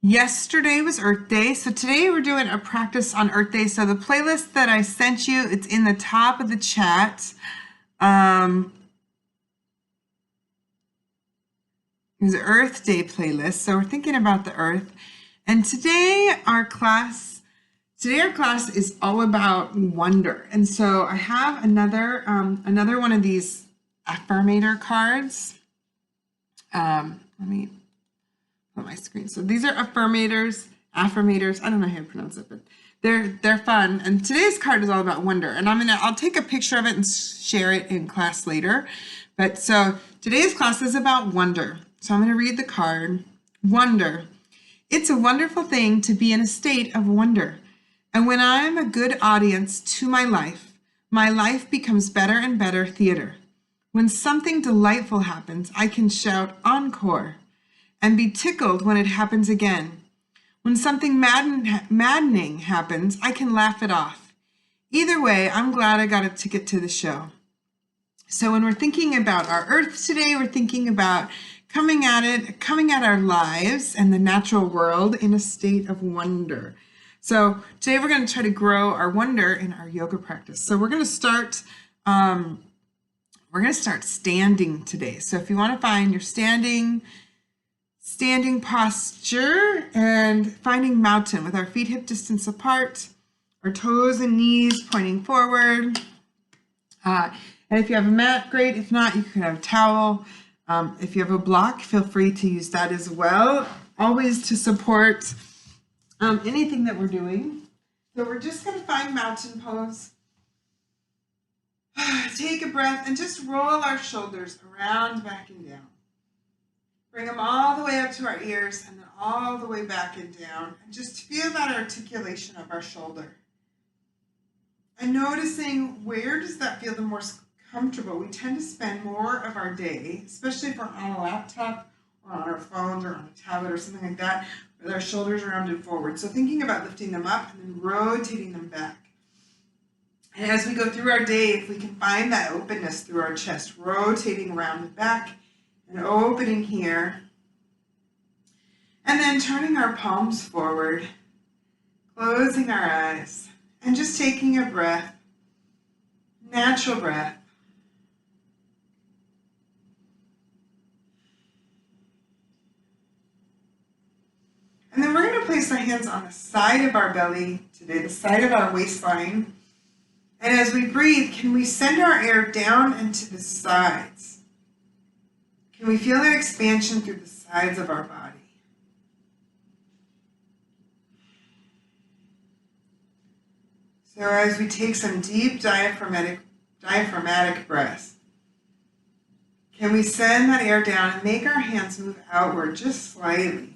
Yesterday was Earth Day, so today we're doing a practice on Earth Day. So the playlist that I sent you, it's in the top of the chat. It's Earth Day playlist. So we're thinking about the Earth. And today our class is all about wonder. And so I have another one of these affirmator cards. Let me put my screen. So these are affirmators. I don't know how to pronounce it, but they're fun. And today's card is all about wonder. And I'll take a picture of it and share it in class later. But so today's class is about wonder. So I'm going to read the card. Wonder. It's a wonderful thing to be in a state of wonder. And when I'm a good audience to my life becomes better and better theater. When something delightful happens, I can shout encore and be tickled when it happens again. When something maddening happens, I can laugh it off. Either way, I'm glad I got a ticket to the show. So when we're thinking about our Earth today, we're thinking about coming at our lives and the natural world in a state of wonder. So today we're going to try to grow our wonder in our yoga practice. So we're going to start standing today. So if you want to find your standing posture and finding mountain with our feet hip distance apart, our toes and knees pointing forward. And if you have a mat, great. If not, you can have a towel. If you have a block, feel free to use that as well. Always to support anything that we're doing. So we're just going to find mountain pose. Take a breath and just roll our shoulders around, back and down. Bring them all the way up to our ears and then all the way back and down. And just feel that articulation of our shoulder. And noticing where does that feel the most comfortable. We tend to spend more of our day, especially if we're on a laptop or on our phones or on a tablet or something like that, with our shoulders rounded forward. So thinking about lifting them up and then rotating them back. And as we go through our day, if we can find that openness through our chest, rotating around and back and opening here. And then turning our palms forward, closing our eyes, and just taking a breath, natural breath. And then we're going to place our hands on the side of our belly today, the side of our waistline. And as we breathe, can we send our air down into the sides? Can we feel that expansion through the sides of our body? So as we take some deep diaphragmatic breaths, can we send that air down and make our hands move outward just slightly?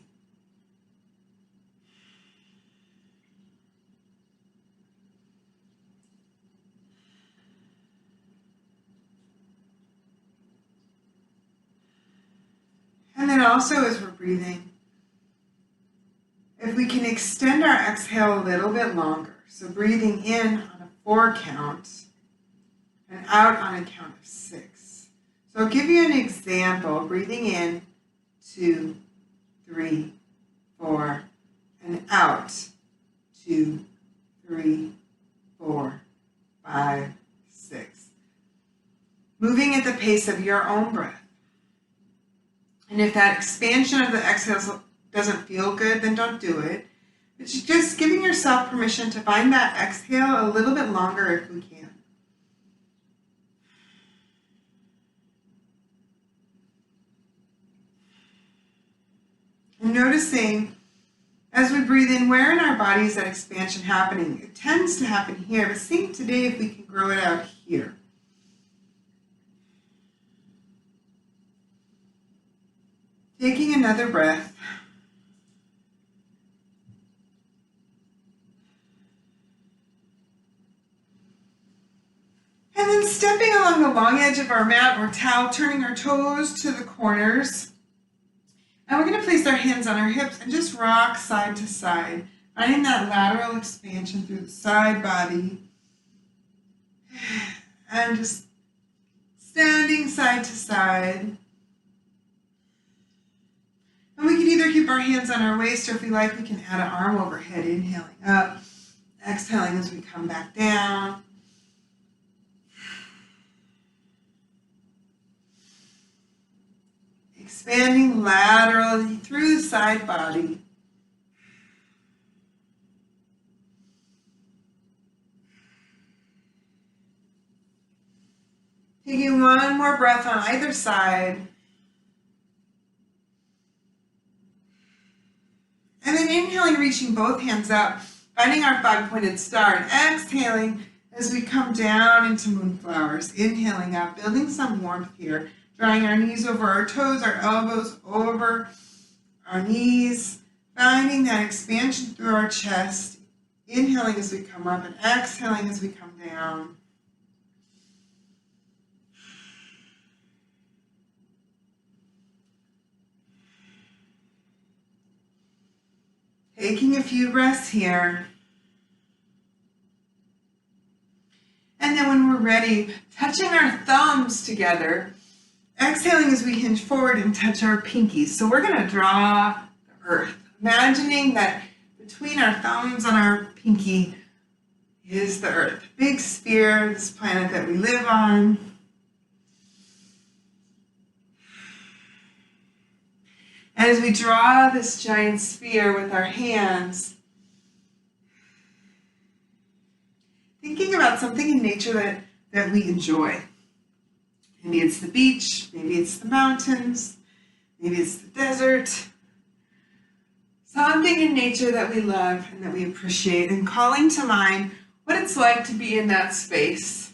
And then also as we're breathing, if we can extend our exhale a little bit longer, so breathing in on a 4 count and out on a count of 6. So I'll give you an example, breathing in 2, 3, 4, and out 2, 3, 4, 5, 6. Moving at the pace of your own breath. And if that expansion of the exhale doesn't feel good, then don't do it. But just giving yourself permission to find that exhale a little bit longer if we can. And noticing as we breathe in, where in our body is that expansion happening? It tends to happen here, but seeing today if we can grow it out here. Taking another breath. And then stepping along the long edge of our mat or towel, turning our toes to the corners. And we're going to place our hands on our hips and just rock side to side, finding that lateral expansion through the side body. And just standing side to side. And we can either keep our hands on our waist, or if we like, we can add an arm overhead, inhaling up, exhaling as we come back down. Expanding laterally through the side body. Taking one more breath on either side. And then inhaling, reaching both hands up, finding our five-pointed star, and exhaling as we come down into moonflowers. Inhaling up, building some warmth here, drawing our knees over our toes, our elbows over our knees, finding that expansion through our chest. Inhaling as we come up and exhaling as we come down. Taking a few breaths here. And then when we're ready, touching our thumbs together, exhaling as we hinge forward and touch our pinkies. So we're going to draw the earth, imagining that between our thumbs and our pinky is the earth, big sphere, this planet that we live on. And as we draw this giant sphere with our hands, thinking about something in nature that we enjoy. Maybe it's the beach, maybe it's the mountains, maybe it's the desert. Something in nature that we love and that we appreciate, and calling to mind what it's like to be in that space.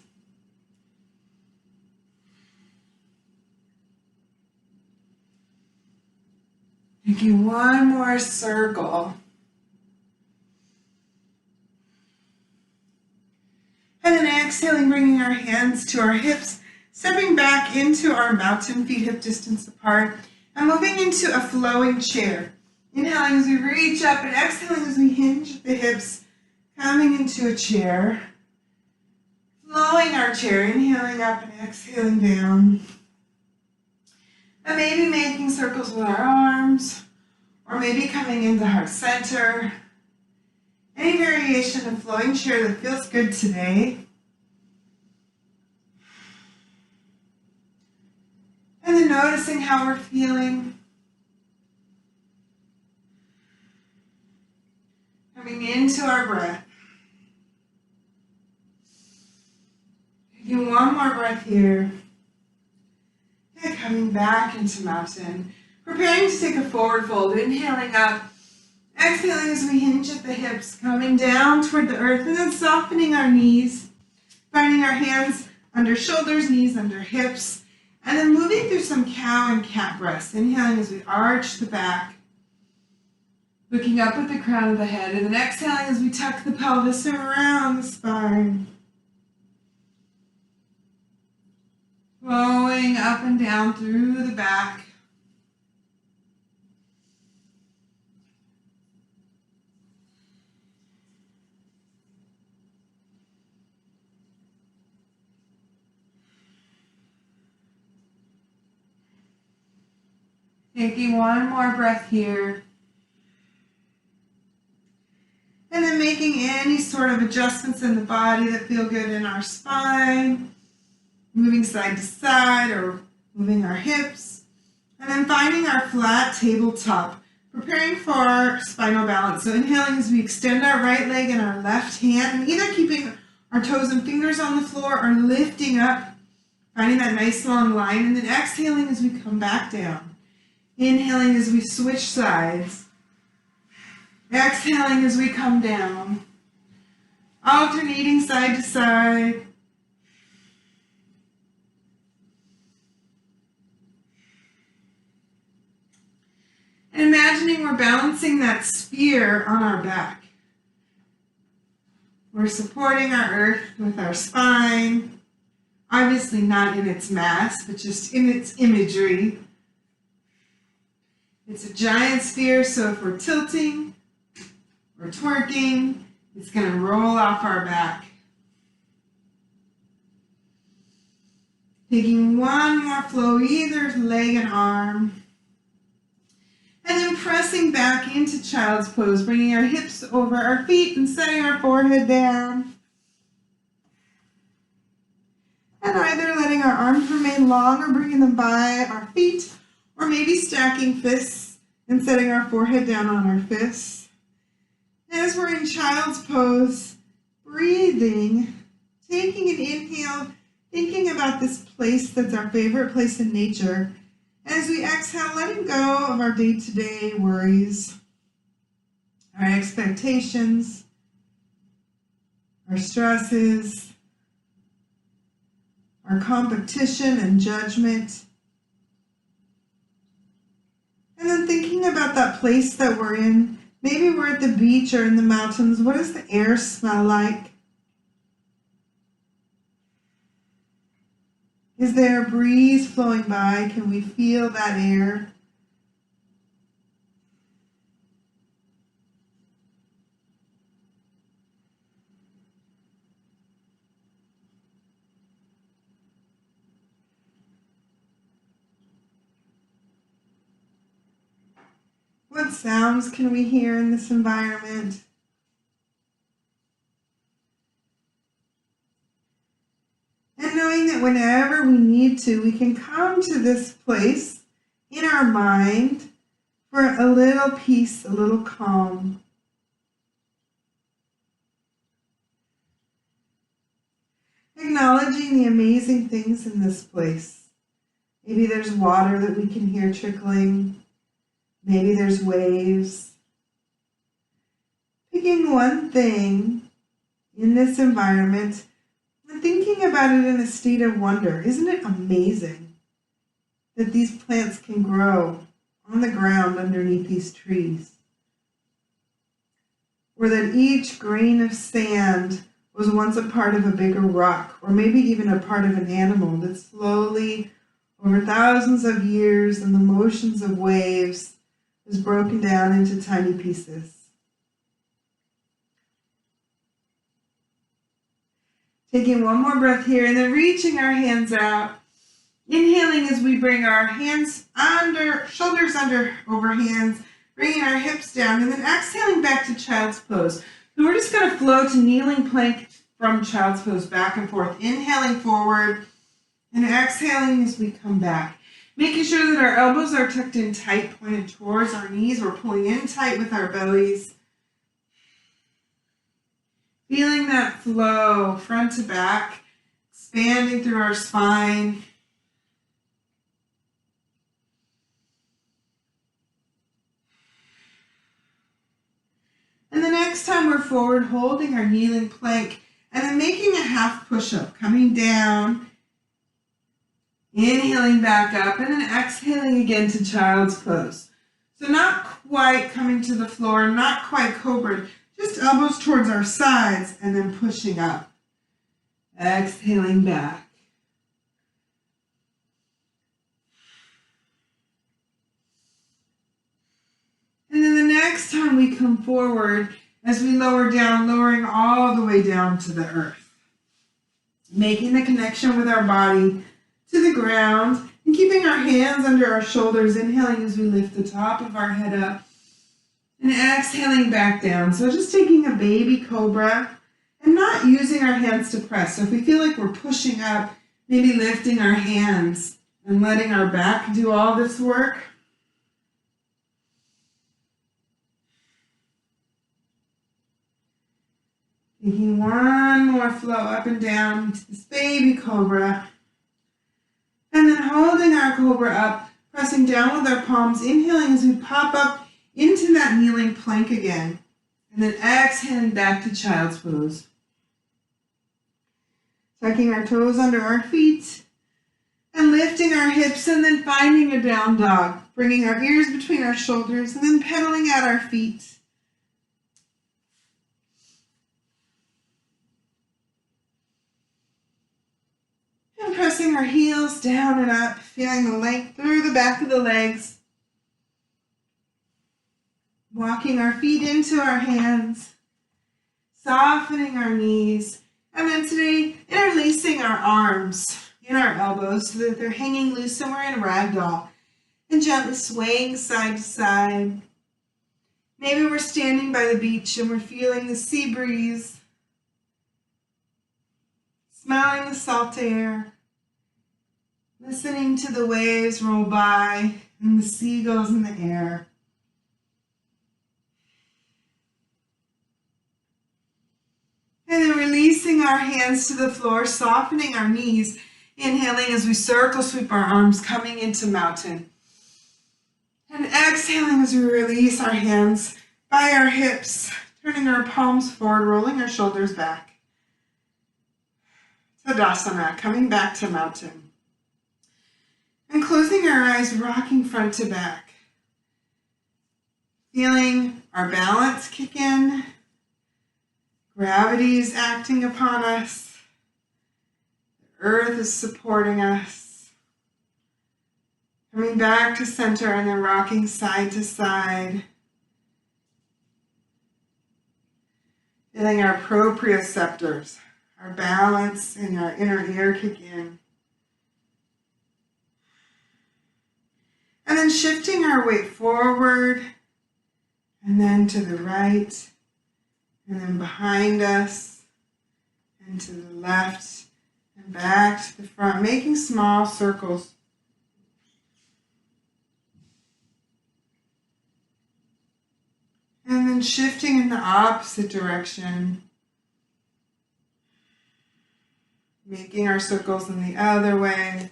Making one more circle. And then exhaling, bringing our hands to our hips, stepping back into our mountain, feet hip distance apart, and moving into a flowing chair. Inhaling as we reach up and exhaling as we hinge at the hips, coming into a chair. Flowing our chair, inhaling up and exhaling down. And maybe making circles with our arms, or maybe coming into heart center. Any variation of flowing chair that feels good today. And then noticing how we're feeling. Coming into our breath. Taking one more breath here. And coming back into mountain. Preparing to take a forward fold. Inhaling up. Exhaling as we hinge at the hips. Coming down toward the earth. And then softening our knees. Finding our hands under shoulders, knees under hips. And then moving through some cow and cat breaths. Inhaling as we arch the back. Looking up at the crown of the head. And then exhaling as we tuck the pelvis around the spine. Flowing up and down through the back. Taking one more breath here. And then making any sort of adjustments in the body that feel good in our spine. Moving side to side or moving our hips. And then finding our flat tabletop. Preparing for our spinal balance. So inhaling as we extend our right leg and our left hand. And either keeping our toes and fingers on the floor or lifting up. Finding that nice long line. And then exhaling as we come back down. Inhaling as we switch sides. Exhaling as we come down. Alternating side to side. And imagining we're balancing that sphere on our back. We're supporting our earth with our spine. Obviously not in its mass, but just in its imagery. It's a giant sphere, so if we're tilting or twerking, it's going to roll off our back. Taking one more flow, either leg and arm. And then pressing back into child's pose, bringing our hips over our feet and setting our forehead down. And either letting our arms remain long or bringing them by our feet, or maybe stacking fists and setting our forehead down on our fists. As we're in child's pose, breathing, taking an inhale, thinking about this place that's our favorite place in nature. As we exhale, letting go of our day-to-day worries, our expectations, our stresses, our competition and judgment. And then thinking about that place that we're in. Maybe we're at the beach or in the mountains. What does the air smell like? Is there a breeze flowing by? Can we feel that air? What sounds can we hear in this environment? And knowing that whenever we need to, we can come to this place in our mind for a little peace, a little calm. Acknowledging the amazing things in this place. Maybe there's water that we can hear trickling. Maybe there's waves. Picking one thing in this environment and thinking about it in a state of wonder. Isn't it amazing that these plants can grow on the ground underneath these trees? Or that each grain of sand was once a part of a bigger rock, or maybe even a part of an animal that slowly, over thousands of years and the motions of waves, is broken down into tiny pieces. Taking one more breath here and then reaching our hands out. Inhaling as we bring our hands under, shoulders under, over hands, bringing our hips down, and then exhaling back to child's pose. So we're just going to flow to kneeling plank from child's pose, back and forth. Inhaling forward and exhaling as we come back. Making sure that our elbows are tucked in tight, pointed towards our knees. We're pulling in tight with our bellies. Feeling that flow, front to back, expanding through our spine. And the next time we're forward, holding our kneeling plank, and then making a half push-up, coming down, inhaling back up, and then exhaling again to child's pose. So not quite coming to the floor, not quite cobra, just elbows towards our sides, and then pushing up. Exhaling back. And then the next time we come forward, as we lower down, lowering all the way down to the earth. Making the connection with our body to the ground and keeping our hands under our shoulders, inhaling as we lift the top of our head up and exhaling back down. So just taking a baby cobra and not using our hands to press. So if we feel like we're pushing up, maybe lifting our hands and letting our back do all this work. Taking one more flow up and down to this baby cobra. And then holding our cobra up, pressing down with our palms, inhaling as we pop up into that kneeling plank again. And then exhaling back to child's pose. Tucking our toes under our feet and lifting our hips and then finding a down dog. Bringing our ears between our shoulders and then pedaling at our feet. And pressing our heels down and up, feeling the length through the back of the legs. Walking our feet into our hands, softening our knees, and then today interlacing our arms in our elbows so that they're hanging loose and we're in ragdoll. and gently swaying side to side. Maybe we're standing by the beach and we're feeling the sea breeze, smelling the salt air, listening to the waves roll by and the seagulls in the air. And then releasing our hands to the floor, softening our knees, inhaling as we circle sweep our arms, coming into mountain. And exhaling as we release our hands by our hips, turning our palms forward, rolling our shoulders back. Tadasana, coming back to mountain. And closing our eyes, rocking front to back. Feeling our balance kick in. Gravity is acting upon us. The earth is supporting us. Coming back to center and then rocking side to side. Feeling our proprioceptors, our balance and our inner ear kick in. And then shifting our weight forward and then to the right and then behind us and to the left and back to the front, making small circles. And then shifting in the opposite direction, making our circles in the other way.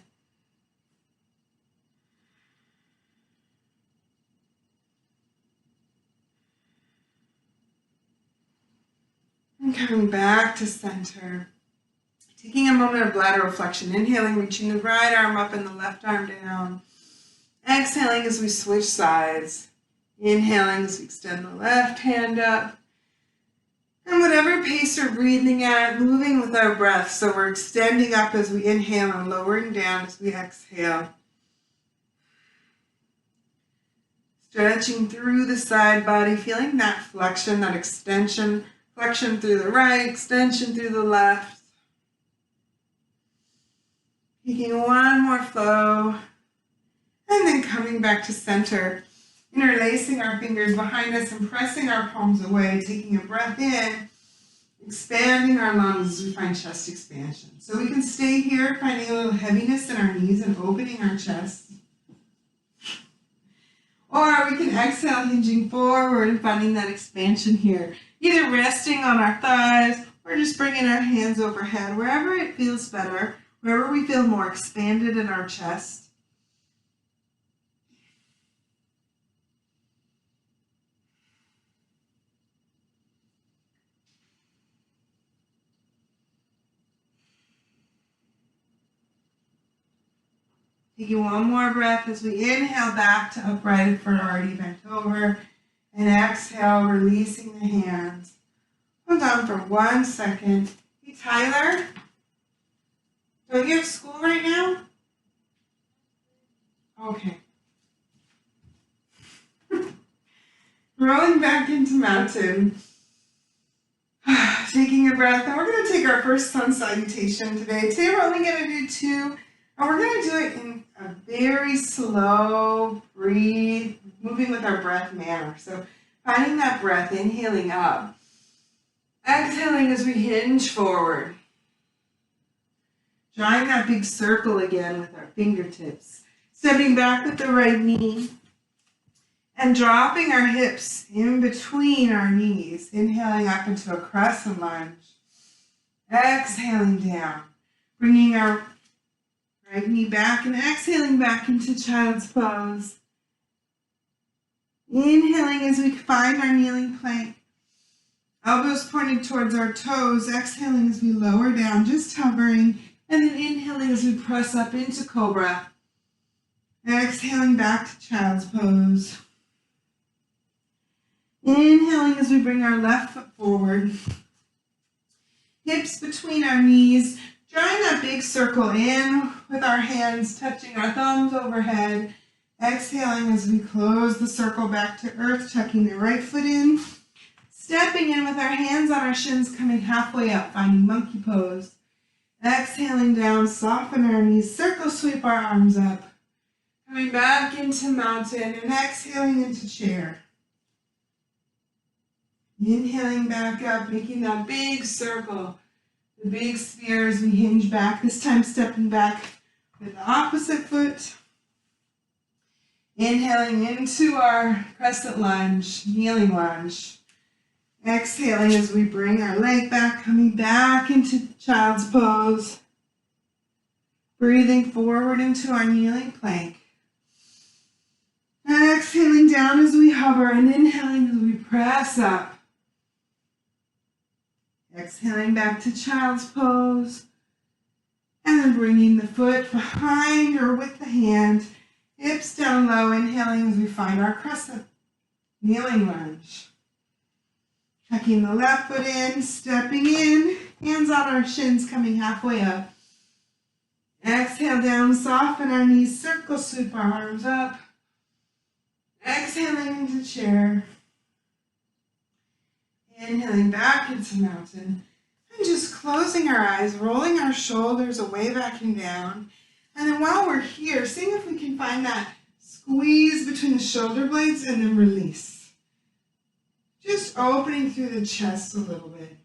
And coming back to center. Taking a moment of bladder reflection. Inhaling, reaching the right arm up and the left arm down. Exhaling as we switch sides. Inhaling as we extend the left hand up. And whatever pace you're breathing at, moving with our breath. So we're extending up as we inhale and lowering down as we exhale. Stretching through the side body, feeling that flexion, that extension. Flexion through the right, extension through the left. Taking one more flow. And then coming back to center. Interlacing our fingers behind us and pressing our palms away, taking a breath in, expanding our lungs as we find chest expansion. So we can stay here, finding a little heaviness in our knees and opening our chest. Or we can exhale, hinging forward and finding that expansion here. Either resting on our thighs or just bringing our hands overhead, wherever it feels better, wherever we feel more expanded in our chest. Taking one more breath as we inhale back to upright if we're already bent over. And exhale, releasing the hands. Hold on for 1 second. Hey, Tyler, don't you have school right now? Okay. Rolling back into mountain. Taking a breath. And we're going to take our first sun salutation today. Today we're only going to do 2. And we're going to do it in a very slow, breathe, moving with our breath manner. So finding that breath, inhaling up. Exhaling as we hinge forward. Drawing that big circle again with our fingertips. Stepping back with the right knee. And dropping our hips in between our knees. Inhaling up into a crescent lunge. Exhaling down. Bringing our right knee back and exhaling back into child's pose. Inhaling as we find our kneeling plank. Elbows pointed towards our toes. Exhaling as we lower down, just hovering. And then inhaling as we press up into cobra. Exhaling back to child's pose. Inhaling as we bring our left foot forward. Hips between our knees. Drawing that big circle in with our hands, touching our thumbs overhead. Exhaling as we close the circle back to earth, tucking the right foot in. Stepping in with our hands on our shins, coming halfway up, finding monkey pose. Exhaling down, soften our knees, circle sweep our arms up. Coming back into mountain and exhaling into chair. Inhaling back up, making that big circle. The big sphere as we hinge back, this time stepping back with the opposite foot. Inhaling into our crescent lunge, kneeling lunge. Exhaling as we bring our leg back, coming back into child's pose. Breathing forward into our kneeling plank. And exhaling down as we hover and inhaling as we press up. Exhaling back to child's pose. And then bringing the foot behind or with the hand. Hips down low, inhaling as we find our crescent. Kneeling lunge. Tucking the left foot in, stepping in. Hands on our shins, coming halfway up. Exhale down, soften our knees, circle sweep our arms up. Exhaling into chair. Inhaling back into mountain. And just closing our eyes, rolling our shoulders away back and down. And then while we're here, seeing if we can find that squeeze between the shoulder blades and then release. Just opening through the chest a little bit.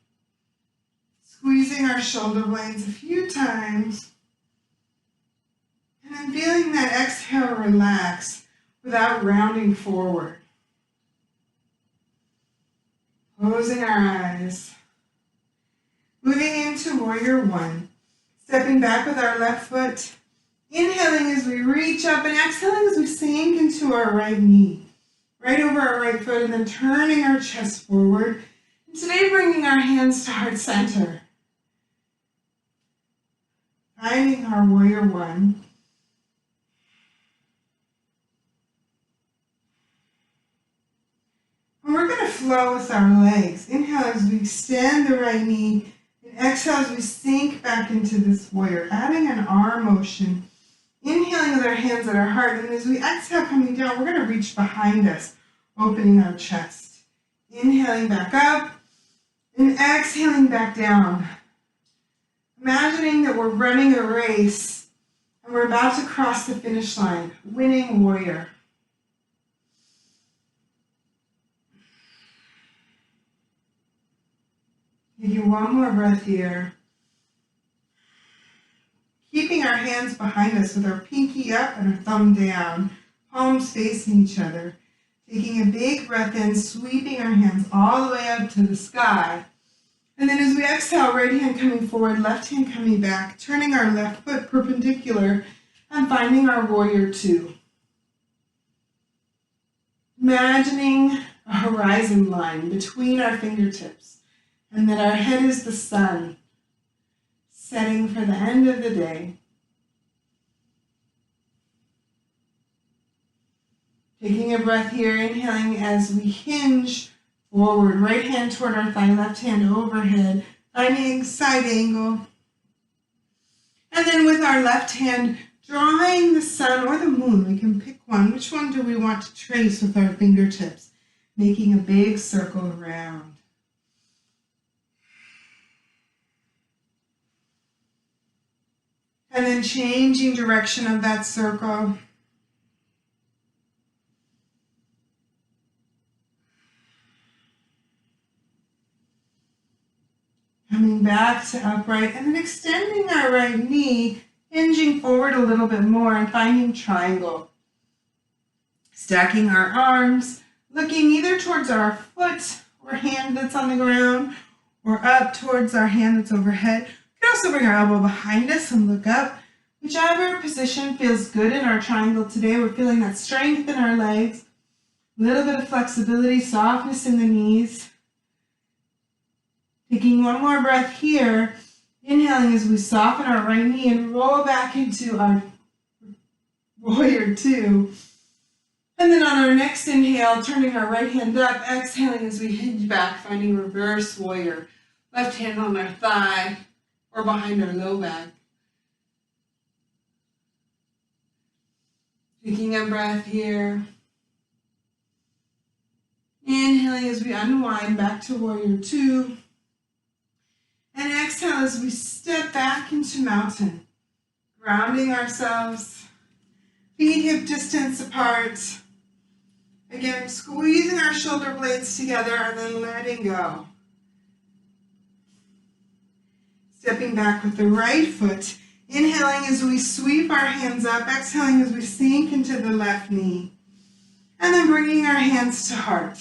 Squeezing our shoulder blades a few times. And then feeling that exhale relax without rounding forward. Closing our eyes. Moving into warrior one. Stepping back with our left foot. Inhaling as we reach up and exhaling as we sink into our right knee. Right over our right foot and then turning our chest forward. And today bringing our hands to heart center. Finding our warrior one. And we're going to flow with our legs. Inhale as we extend the right knee. And exhale as we sink back into this warrior. Adding an arm motion. Inhaling with our hands at our heart. And as we exhale coming down, we're going to reach behind us. Opening our chest. Inhaling back up. And exhaling back down. Imagining that we're running a race. And we're about to cross the finish line. Winning warrior. Taking one more breath here. Keeping our hands behind us with our pinky up and our thumb down, palms facing each other. Taking a big breath in, sweeping our hands all the way up to the sky. And then as we exhale, right hand coming forward, left hand coming back, turning our left foot perpendicular and finding our warrior two. Imagining a horizon line between our fingertips. And that our head is the sun, setting for the end of the day. Taking a breath here, inhaling as we hinge forward, right hand toward our thigh, left hand overhead, finding side angle. And then with our left hand, drawing the sun or the moon, we can pick one. Which one do we want to trace with our fingertips? Making a big circle around. And then changing direction of that circle. Coming back to upright and then extending our right knee, hinging forward a little bit more and finding triangle. Stacking our arms, looking either towards our foot or hand that's on the ground or up towards our hand that's overhead. We can also bring our elbow behind us and look up. Whichever position feels good in our triangle today, we're feeling that strength in our legs, a little bit of flexibility, softness in the knees. Taking one more breath here, inhaling as we soften our right knee and roll back into our warrior two. And then on our next inhale, turning our right hand up, exhaling as we hinge back, finding reverse warrior. Left hand on our thigh or behind our low back. Taking a breath here. Inhaling as we unwind back to warrior two. And exhale as we step back into mountain. Grounding ourselves. Feet hip distance apart. Again, squeezing our shoulder blades together and then letting go. Stepping back with the right foot. Inhaling as we sweep our hands up. Exhaling as we sink into the left knee. And then bringing our hands to heart.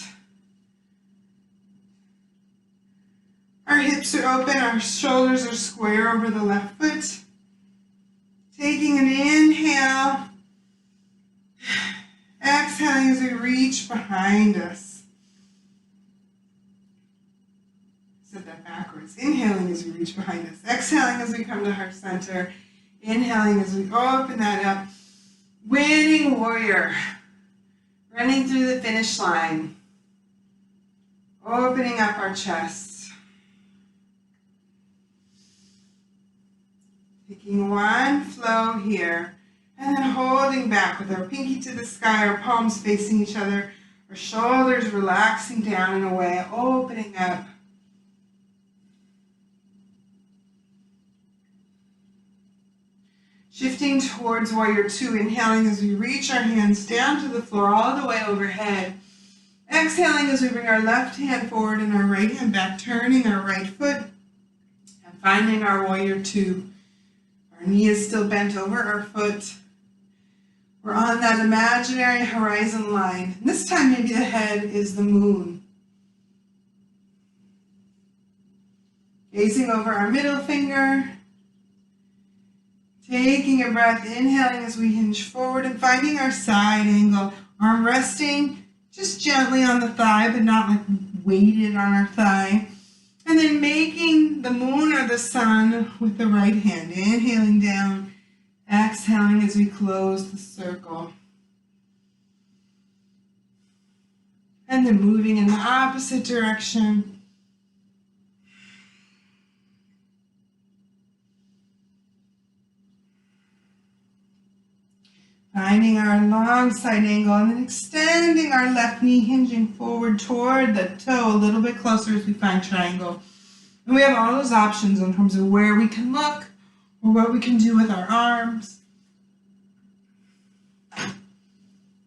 Our hips are open, our shoulders are square over the left foot. Taking an inhale. Exhaling as we reach behind us. Said that backwards. Inhaling as we reach behind us. Exhaling as we come to heart center. Inhaling as we open that up. Winning warrior. Running through the finish line. Opening up our chest. Taking one flow here. And then holding back with our pinky to the sky, our palms facing each other, our shoulders relaxing down and away, opening up. Shifting towards warrior two, inhaling as we reach our hands down to the floor all the way overhead. Exhaling as we bring our left hand forward and our right hand back, turning our right foot and finding our warrior two. Our knee is still bent over our foot. We're on that imaginary horizon line. And this time maybe the head is the moon. Gazing over our middle finger. Taking a breath, inhaling as we hinge forward and finding our side angle. Arm resting just gently on the thigh, but not like weighted on our thigh. And then making the moon or the sun with the right hand. Inhaling down. Exhaling as we close the circle. And then moving in the opposite direction. Finding our long side angle and then extending our left knee, hinging forward toward the toe a little bit closer as we find triangle. And we have all those options in terms of where we can look or what we can do with our arms.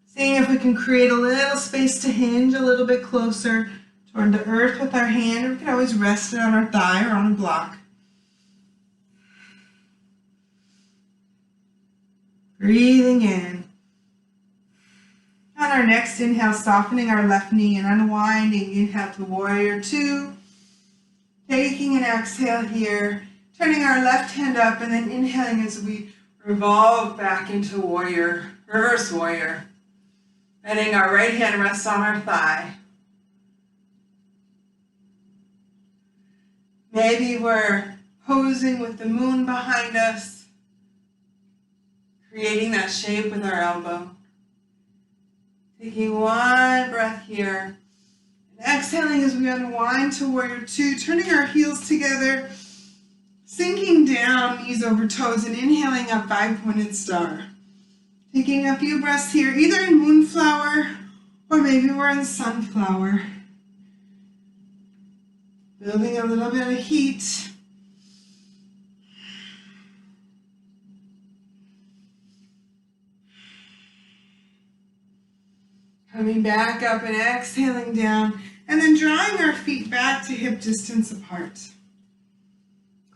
Seeing if we can create a little space to hinge a little bit closer toward the earth with our hand, or we can always rest it on our thigh or on a block. Breathing in. On our next inhale, softening our left knee and unwinding. Inhale to warrior two. Taking an exhale here. Turning our left hand up and then inhaling as we revolve back into warrior, reverse warrior. Letting our right hand rest on our thigh. Maybe we're posing with the moon behind us, creating that shape with our elbow. Taking one breath here. And exhaling as we unwind to warrior two, turning our heels together, sinking down, knees over toes, and inhaling up five-pointed star. Taking a few breaths here, either in moonflower or maybe we're in sunflower. Building a little bit of heat. Coming back up and exhaling down, and then drawing our feet back to hip distance apart.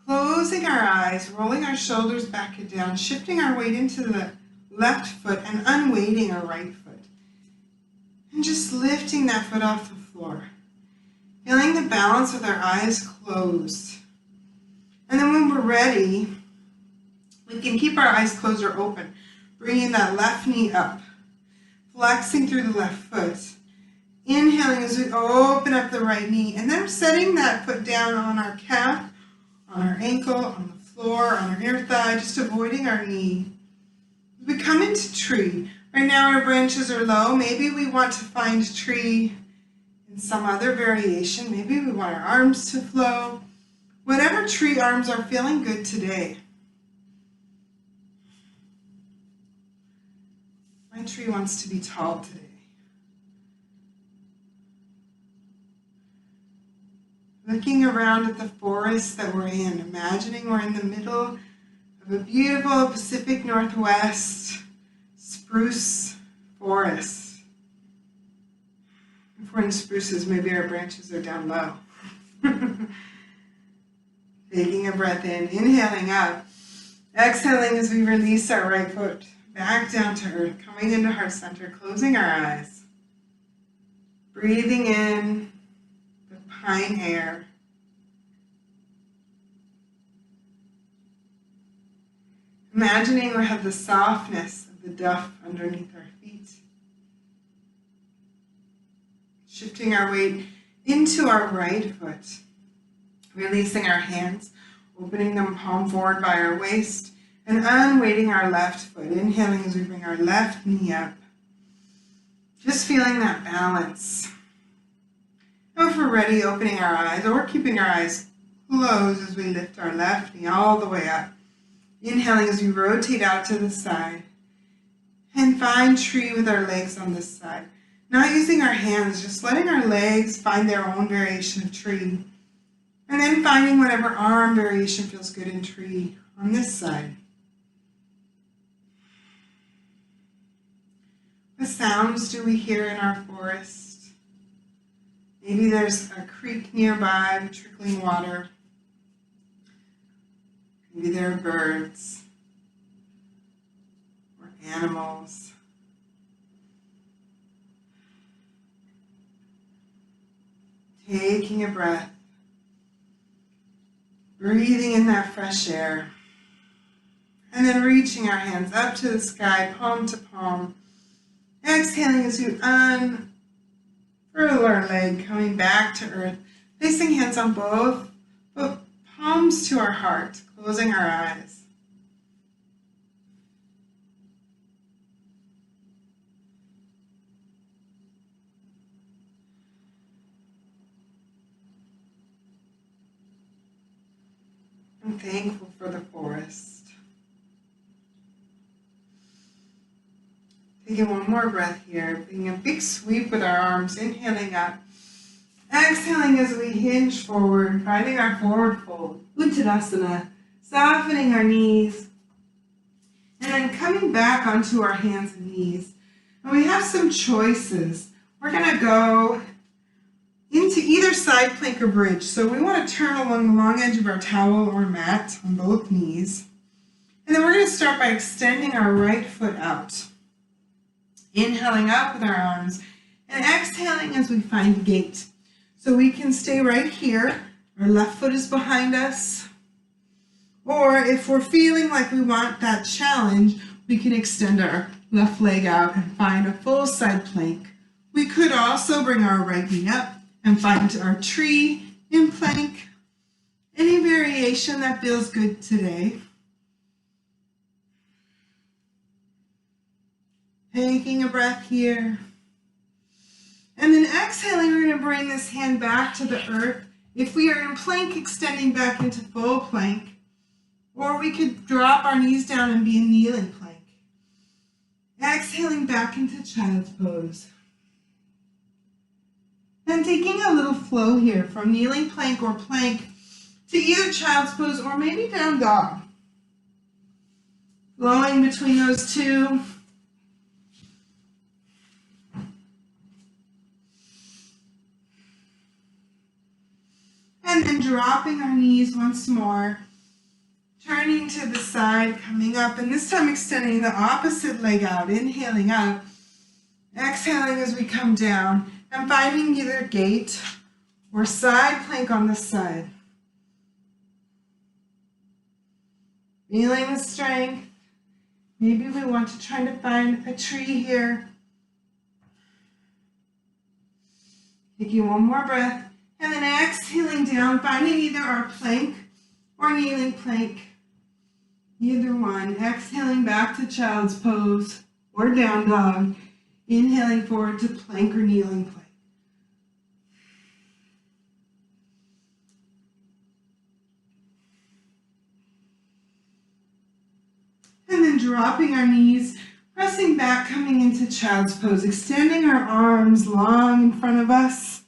Closing our eyes, rolling our shoulders back and down, shifting our weight into the left foot and unweighting our right foot. And just lifting that foot off the floor. Feeling the balance with our eyes closed. And then when we're ready, we can keep our eyes closed or open, bringing that left knee up, flexing through the left foot. Inhaling as we open up the right knee, and then setting that foot down on our calf, on our ankle, on the floor, on our inner thigh, just avoiding our knee. We come into tree. Right now our branches are low. Maybe we want to find tree in some other variation. Maybe we want our arms to flow. Whatever tree arms are feeling good today. My tree wants to be tall today. Looking around at the forest that we're in, imagining we're in the middle of a beautiful Pacific Northwest spring spruce forest. If we're in spruces, maybe our branches are down low. Taking a breath in, inhaling up. Exhaling as we release our right foot back down to earth, coming into heart center, closing our eyes. Breathing in the pine air. Imagining we have the softness of the duff underneath our feet. Shifting our weight into our right foot. Releasing our hands, opening them palm forward by our waist, and unweighting our left foot. Inhaling as we bring our left knee up. Just feeling that balance. Now if we're ready, opening our eyes or keeping our eyes closed as we lift our left knee all the way up. Inhaling as we rotate out to the side. And find tree with our legs on this side. Not using our hands, just letting our legs find their own variation of tree. And then finding whatever arm variation feels good in tree on this side. What sounds do we hear in our forest? Maybe there's a creek nearby with trickling water. Maybe there are birds or animals. Taking a breath. Breathing in that fresh air. And then reaching our hands up to the sky, palm to palm. Exhaling as we unfurl our leg, coming back to earth. Placing hands on both palms to our heart, closing our eyes. I'm thankful for the forest. Taking one more breath here, taking a big sweep with our arms, inhaling up. Exhaling as we hinge forward, finding our forward fold, Uttanasana, softening our knees, and then coming back onto our hands and knees. And we have some choices. We're going to go into either side plank or bridge. So we want to turn along the long edge of our towel or mat on both knees. And then we're going to start by extending our right foot out. Inhaling up with our arms and exhaling as we find gate. So we can stay right here. Our left foot is behind us. Or if we're feeling like we want that challenge, we can extend our left leg out and find a full side plank. We could also bring our right knee up and find our tree in plank. Any variation that feels good today. Taking a breath here. And then exhaling, we're going to bring this hand back to the earth. If we are in plank, extending back into full plank. Or we could drop our knees down and be in kneeling plank. Exhaling back into child's pose. And taking a little flow here from kneeling plank or plank to either child's pose or maybe down dog. Flowing between those two. And then dropping our knees once more. Turning to the side, coming up, and this time extending the opposite leg out, inhaling up, exhaling as we come down, and finding either gate or side plank on the side. Feeling the strength. Maybe we want to try to find a tree here. Taking one more breath, and then exhaling down, finding either our plank or kneeling plank. Either one. Exhaling back to child's pose or down dog. Inhaling forward to plank or kneeling plank. And then dropping our knees, pressing back, coming into child's pose, extending our arms long in front of us.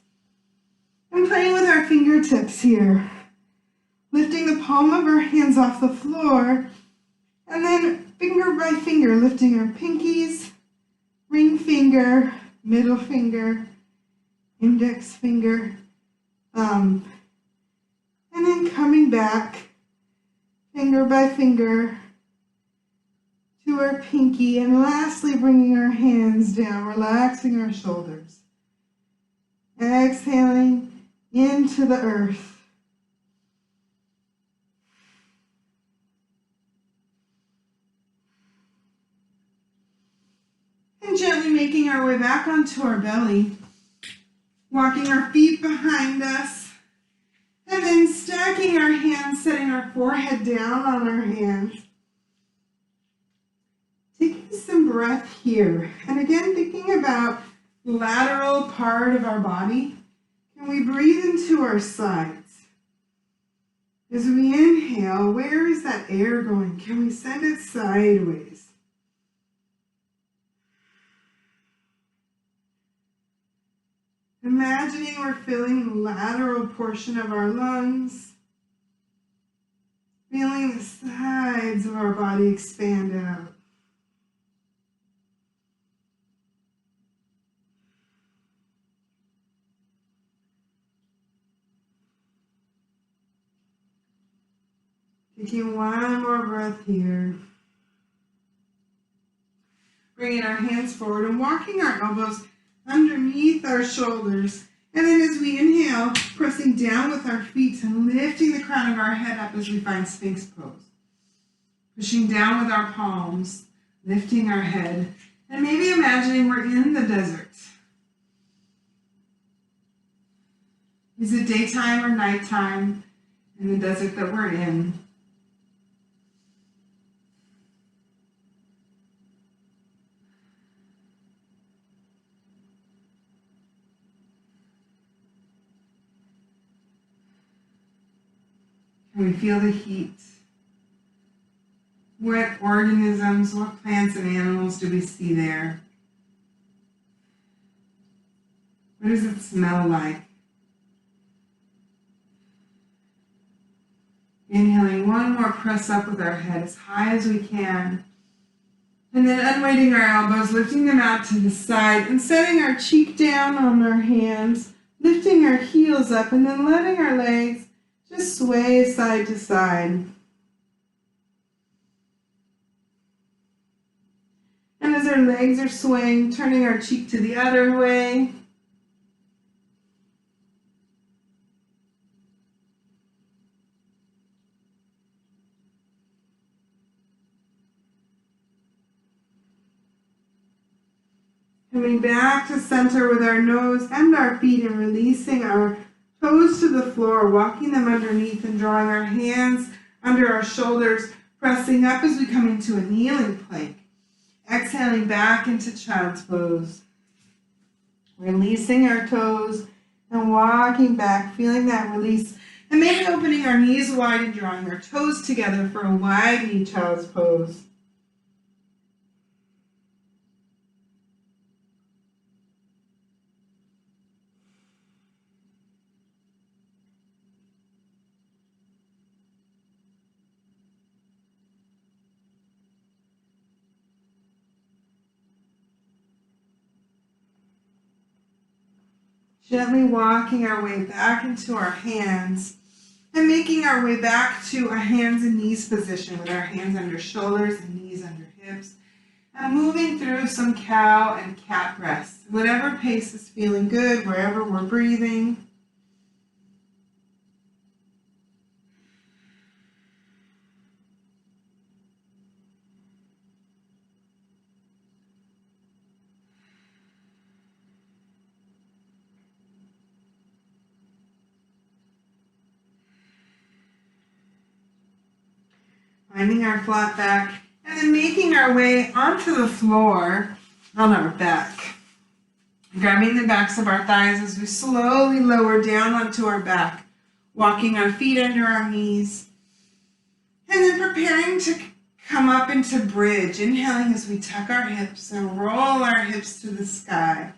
And playing with our fingertips here. Lifting the palm of our hands off the floor. And then finger by finger, lifting our pinkies ring finger, middle finger, index finger, thumb, and then coming back finger by finger to our pinky, and lastly bringing our hands down, relaxing our shoulders. Exhaling into the earth. And gently making our way back onto our belly, walking our feet behind us, and then stacking our hands, setting our forehead down on our hands. Taking some breath here, and again thinking about the lateral part of our body. Can we breathe into our sides? As we inhale, where is that air going? Can we send it sideways? Imagining we're filling the lateral portion of our lungs, feeling the sides of our body expand out. Taking one more breath here. Bringing our hands forward and walking our elbows underneath our shoulders. And then as we inhale, pressing down with our feet and lifting the crown of our head up as we find Sphinx pose. Pushing down with our palms, lifting our head, and maybe imagining we're in the desert. Is it daytime or nighttime in the desert that we're in? Can we feel the heat? What organisms, what plants and animals do we see there? What does it smell like? Inhaling one more press up with our head as high as we can. And then unweighting our elbows, lifting them out to the side and setting our cheek down on our hands, lifting our heels up and then letting our legs just sway side to side. And as our legs are swaying, turning our cheek to the other way. Coming back to center with our nose and our feet and releasing our toes to the floor, walking them underneath and drawing our hands under our shoulders, pressing up as we come into a kneeling plank. Exhaling back into child's pose. Releasing our toes and walking back, feeling that release. And maybe opening our knees wide and drawing our toes together for a wide knee child's pose. Gently walking our way back into our hands and making our way back to a hands and knees position with our hands under shoulders and knees under hips. And moving through some cow and cat breaths. Whatever pace is feeling good, wherever we're breathing. Finding our flat back, and then making our way onto the floor on our back. Grabbing the backs of our thighs as we slowly lower down onto our back, walking our feet under our knees, and then preparing to come up into bridge, inhaling as we tuck our hips and roll our hips to the sky.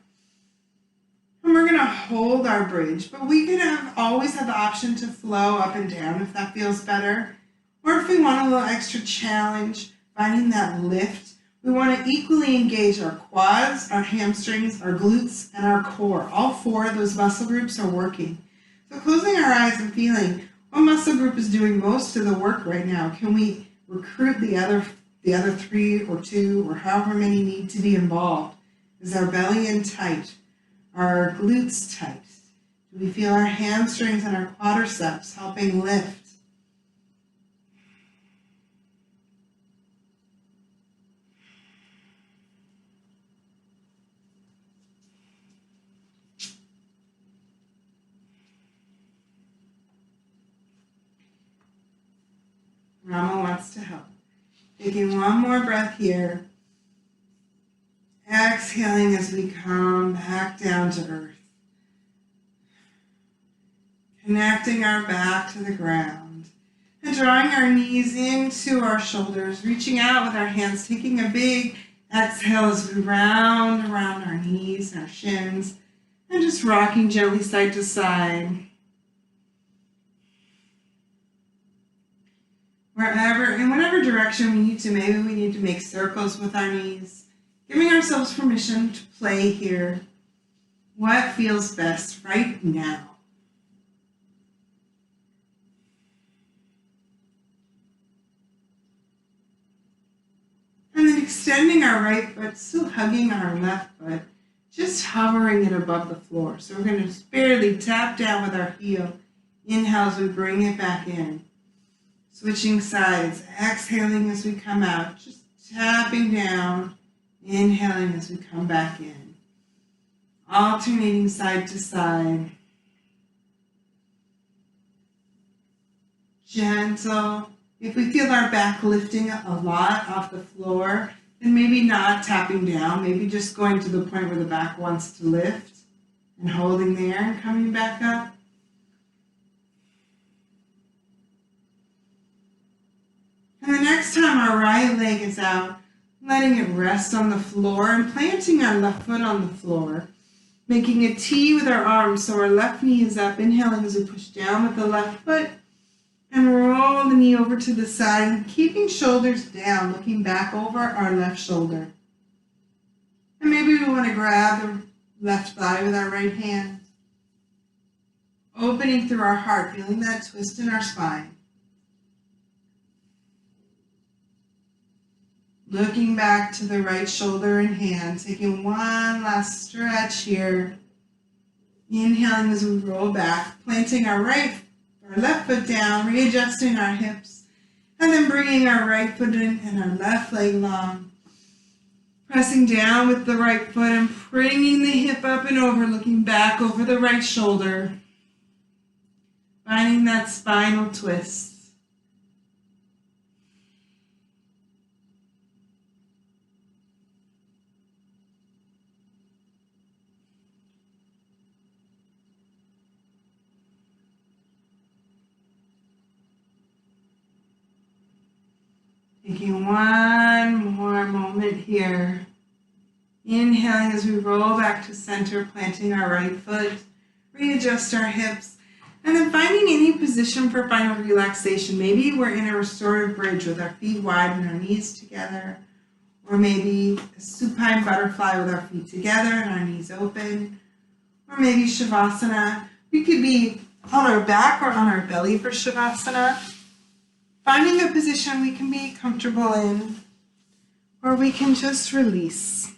And we're going to hold our bridge, but we can always have the option to flow up and down if that feels better. Or if we want a little extra challenge, finding that lift We want to equally engage our quads, our hamstrings, our glutes, and our core. All four of those muscle groups are working. So closing our eyes and feeling what muscle group is doing most of the work right now. Can we recruit the other 3 or 2 or however many need to be involved? Is our belly in tight? Are our glutes tight? Do we feel our hamstrings and our quadriceps helping lift? Rama wants to help. Taking one more breath here. Exhaling as we come back down to earth. Connecting our back to the ground. And drawing our knees into our shoulders. Reaching out with our hands. Taking a big exhale as we round around our knees and our shins. And just rocking gently side to side. Wherever, in whatever direction we need to, maybe we need to make circles with our knees, giving ourselves permission to play here. What feels best right now? And then extending our right foot, still hugging our left foot, just hovering it above the floor. So we're going to just barely tap down with our heel. Inhale as we bring it back in. Switching sides, exhaling as we come out, just tapping down, inhaling as we come back in. Alternating side to side. Gentle. If we feel our back lifting a lot off the floor, then maybe not tapping down, maybe just going to the point where the back wants to lift and holding there and coming back up. And the next time our right leg is out, letting it rest on the floor and planting our left foot on the floor. Making a T with our arms so our left knee is up. Inhaling as we push down with the left foot. And roll the knee over to the side and keeping shoulders down, looking back over our left shoulder. And maybe we want to grab the left thigh with our right hand. Opening through our heart, feeling that twist in our spine. Looking back to the right shoulder and hand, taking one last stretch here. Inhaling as we roll back, planting our left foot down, readjusting our hips, and then bringing our right foot in and our left leg long. Pressing down with the right foot and bringing the hip up and over, looking back over the right shoulder. Finding that spinal twist. Taking one more moment here. Inhaling as we roll back to center, planting our right foot, readjust our hips, and then finding any position for final relaxation. Maybe we're in a restorative bridge with our feet wide and our knees together, or maybe a supine butterfly with our feet together and our knees open, or maybe Shavasana. We could be on our back or on our belly for Shavasana. Finding a position we can be comfortable in, or we can just release.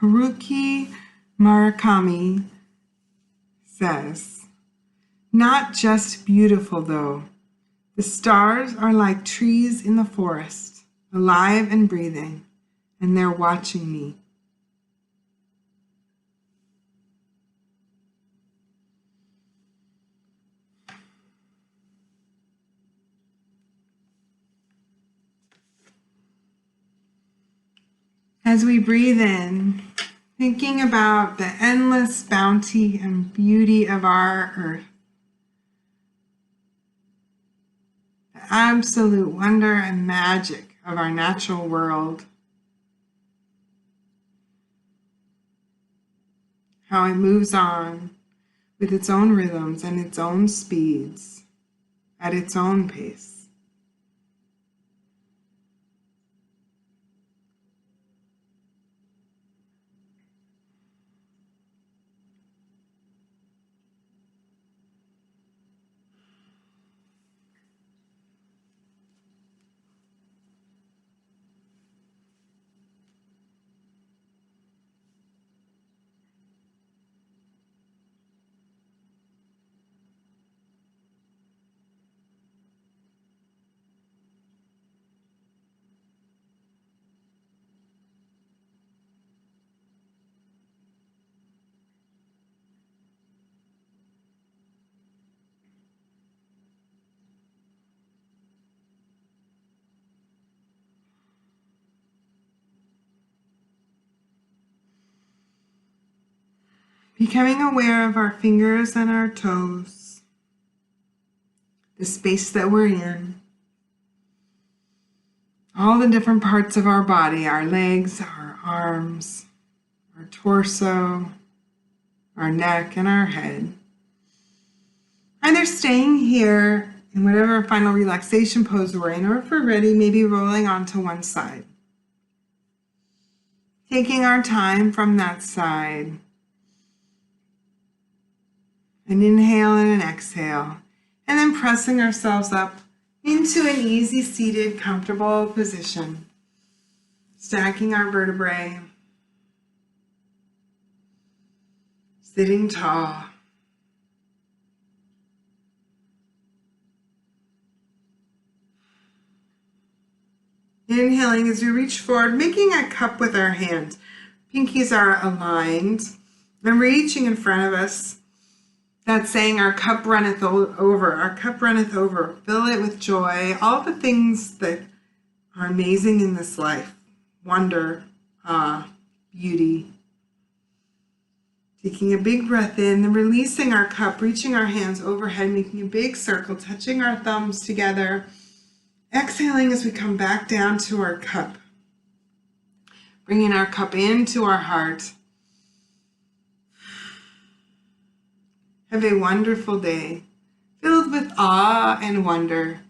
Haruki Murakami says, "Not just beautiful though. The stars are like trees in the forest, alive and breathing, and they're watching me." As we breathe in, Thinking about the endless bounty and beauty of our earth, the absolute wonder and magic of our natural world, how it moves on with its own rhythms and its own speeds, at its own pace. Becoming aware of our fingers and our toes, the space that we're in, all the different parts of our body, our legs, our arms, our torso, our neck, and our head. Either staying here in whatever final relaxation pose we're in, or if we're ready, maybe rolling onto one side. Taking our time from that side. An inhale and an exhale, and then pressing ourselves up into an easy seated, comfortable position, stacking our vertebrae, sitting tall. Inhaling as we reach forward, making a cup with our hands. Pinkies are aligned and reaching in front of us. That's saying our cup runneth over, our cup runneth over. Fill it with joy, all the things that are amazing in this life. Wonder, awe, beauty. Taking a big breath in and releasing our cup, reaching our hands overhead, making a big circle, touching our thumbs together. Exhaling as we come back down to our cup. Bringing our cup into our heart. Have a wonderful day, filled with awe and wonder.